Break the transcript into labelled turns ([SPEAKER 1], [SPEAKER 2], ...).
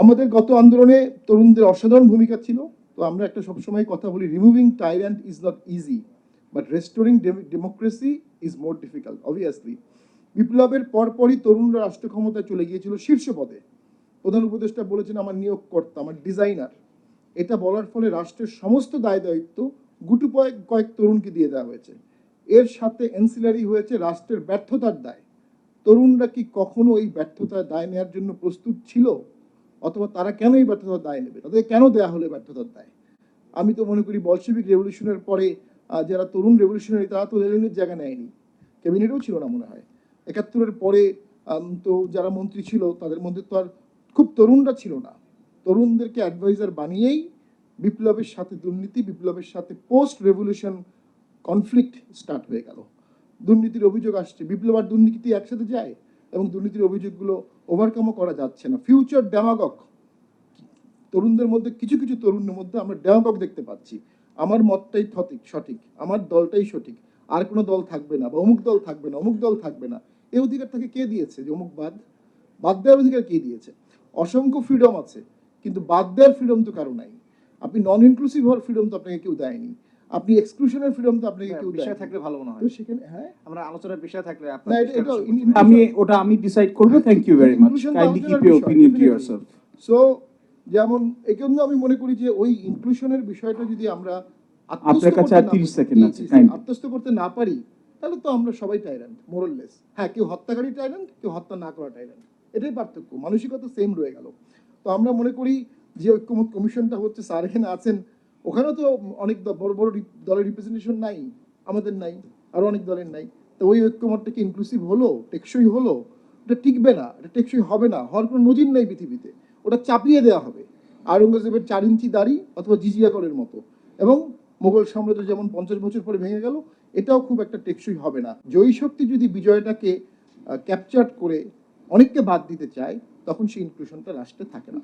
[SPEAKER 1] আমাদের গত আন্দোলনে তরুণদের অসাধারণ ভূমিকা ছিল। তো আমরা একটা সবসময় কথা বলি, removing টাইরান্ট is not easy, but restoring democracy is more difficult. Obviously বিপ্লবের পরপরই তরুণরা রাষ্ট্র ক্ষমতায় চলে গিয়েছিল শীর্ষ পদে। প্রধান উপদেষ্টা বলেছেন আমার নিয়োগকর্তা, আমার ডিজাইনার। এটা বলার ফলে রাষ্ট্রের সমস্ত দায় দায়িত্ব গুটু কয়েক তরুণকে দিয়ে দেওয়া হয়েছে। এর সাথে এনসিলারি হয়েছে রাষ্ট্রের ব্যর্থতার দায়। তরুণরা কি কখনো এই ব্যর্থতার দায় নেওয়ার জন্য প্রস্তুত ছিল? অথবা তারা কেন এই ব্যর্থতার দায় নেবে? তাদের কেন দেয়া হলো ব্যর্থতার দায়? আমি তো মনে করি বলশেভিক রেভলিউশনের পরে যারা তরুণ রেভলিউশনারি তারা তো লেনিনের জায়গা নেয়নি, ক্যাবিনেটেও ছিল না মনে হয়। ৭১-এর পরে তো যারা মন্ত্রী ছিল তাদের মধ্যে তো আর খুব তরুণরা ছিল না। তরুণদেরকে অ্যাডভাইজার বানিয়েই বিপ্লবের সাথে দুর্নীতি, বিপ্লবের সাথে পোস্ট রেভলিউশন কনফ্লিক্ট স্টার্ট হয়ে গেল। দুর্নীতির অভিযোগ আসছে, বিপ্লব আর দুর্নীতি একসাথে যায়, এবং দুর্নীতির অভিযোগগুলো ওভারকামও করা যাচ্ছে না। ফিউচার ডেমাগগ তরুণদের মধ্যে, কিছু কিছু তরুণের মধ্যে আমরা ডেমাগগ দেখতে পাচ্ছি। আমার মতটাই সঠিক, আমার দলটাই সঠিক, আর কোনো দল থাকবে না, বা অমুক দল থাকবে না, অমুক দল থাকবে না। এই অধিকার তাকে কে দিয়েছে? যে অমুক বাদ দেওয়ার অধিকার কে দিয়েছে? অসংখ্য ফ্রিডম আছে, কিন্তু বাদ দেওয়ার ফ্রিডম তো কারো নাই। আপনি নন ইনক্লুসিভ হওয়ার ফ্রিডম তো আপনাকে কেউ দেয়নি। আপনি এক্সক্লুশনের ফ্রিডম তো আপনাকে কেউ দেয়।
[SPEAKER 2] বিষয় থাকলে ভালো মনে হয়।
[SPEAKER 1] তো সেখানে হ্যাঁ,
[SPEAKER 2] আমরা আলোচনার বিষয় থাকলে
[SPEAKER 1] না,
[SPEAKER 3] আমি ডিসাইড করব। Thank you very much. Kindly keep your opinion to yourself.
[SPEAKER 1] So যেমন এজন্য আমি মনে করি যে ওই ইনক্লুশনের বিষয়টা যদি আমরা
[SPEAKER 3] আপনার কাছে আর 30 সেকেন্ড আছে,
[SPEAKER 1] আত্মস্থ করতে না পারি, তাহলে তো আমরা সবাই টাইরান্ট, মোরাললেস। হ্যাঁ, কেউ হত্যাকারী টাইরান্ট, কেউ হত্যা না করা টাইরান্ট, এটাই পার্থক্য। মানসিকতা সেম রয়ে গেল। তো আমরা মনে করি যে ঐক্যমত কমিশনটা হচ্ছে, স্যার এখানে আছেন, ওখানেও তো অনেক বড় বড় দলের রিপ্রেজেন্টেশন নাই, আমাদের নাই, আরো অনেক দলের নাই। তো ওই ঐক্যমতটা কি ইনক্লুসিভ হলো, টেকসই হলো? এটা টিকবে না, এটা টেকসই হবে না, হওয়ার কোনো নজির নেই পৃথিবীতে। ওটা চাপিয়ে দেওয়া হবে আওরঙ্গজেবের 4 ইঞ্চি দাড়ি অথবা জিজিয়া করের মতো। এবং মোগল সাম্রাজ্য যেমন 50 বছর পরে ভেঙে গেল, এটাও খুব একটা টেকসই হবে না। জয়ী শক্তি যদি বিজয়টাকে ক্যাপচার করে অনেককে বাদ দিতে চায়, তখন সেই ইনক্লুশনটা রাষ্ট্রে থাকে না।